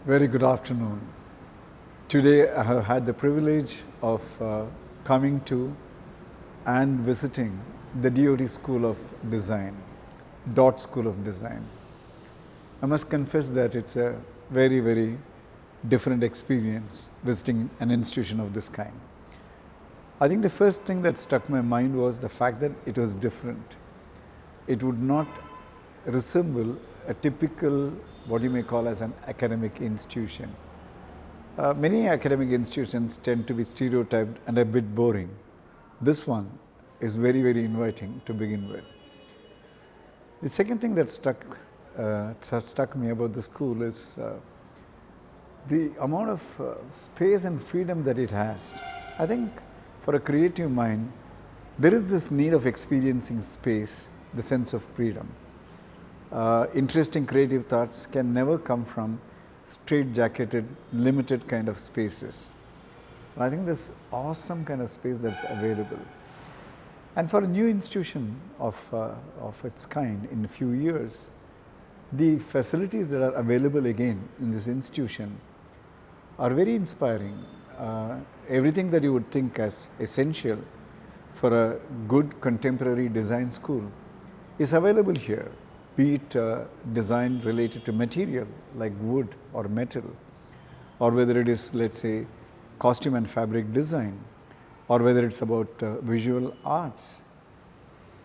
Very good afternoon. Today I have had the privilege of coming to and visiting the DOT School of Design, DOT School of Design. I must confess that it's a very different experience visiting an institution of this kind. I think the first thing that struck my mind was the fact that it was different. It would not resemble a typical, what you may call as an academic institution. Many academic institutions tend to be stereotyped and a bit boring. This one is very inviting to begin with. The second thing that struck me about the school is the amount of space and freedom that it has. I think for a creative mind, there is this need of experiencing space, the sense of freedom. Interesting creative thoughts can never come from straight-jacketed, limited kind of spaces. And I think this awesome kind of space that's available. And for a new institution of its kind in a few years, the facilities that are available again in this institution are very inspiring. Everything that you would think as essential for a good contemporary design school is available here, be it design related to material like wood or metal, or whether it is, let's say, costume and fabric design, or whether it's about visual arts.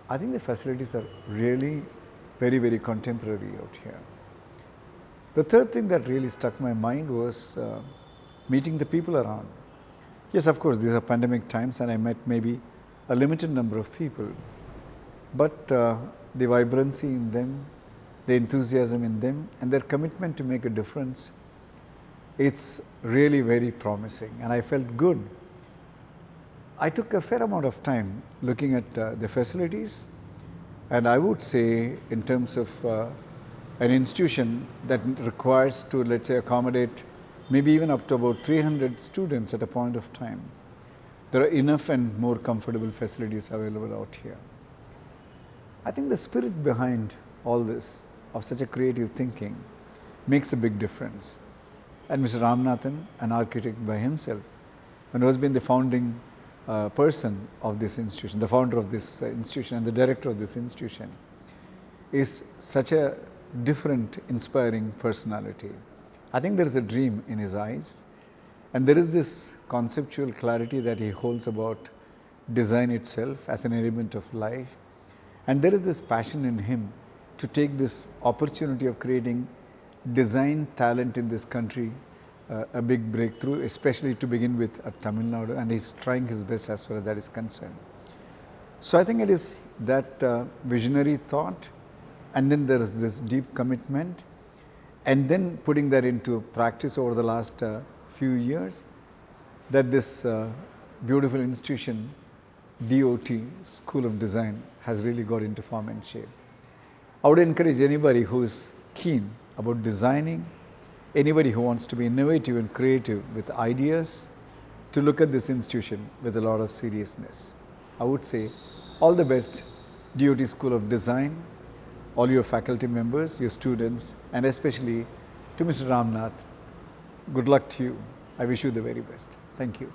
I think the facilities are really very contemporary out here. The third thing that really struck my mind was meeting the people around. Yes, of course, these are pandemic times and I met maybe a limited number of people, but the vibrancy in them, the enthusiasm in them, and their commitment to make a difference, it's really very promising, and I felt good. I took a fair amount of time looking at the facilities, and I would say in terms of an institution that requires to, let's say, accommodate maybe even up to about 300 students at a point of time, there are enough and more comfortable facilities available out here. I think the spirit behind all this, of such a creative thinking, makes a big difference. And Mr. Ramanathan, an architect by himself, and who has been the founding person of this institution, the founder of this institution and the director of this institution, is such a different, inspiring personality. I think there is a dream in his eyes, and there is this conceptual clarity that he holds about design itself as an element of life. And there is this passion in him to take this opportunity of creating design talent in this country a big breakthrough, especially to begin with at Tamil Nadu, and he's trying his best as far as that is concerned. So I think it is that visionary thought, and then there is this deep commitment, and then putting that into practice over the last few years, that this beautiful institution, DOT, School of Design, has really got into form and shape. I would encourage anybody who is keen about designing, anybody who wants to be innovative and creative with ideas, to look at this institution with a lot of seriousness. I would say all the best, DOT School of Design, all your faculty members, your students, and especially to Mr. Ramnath. Good luck to you. I wish you the very best. Thank you.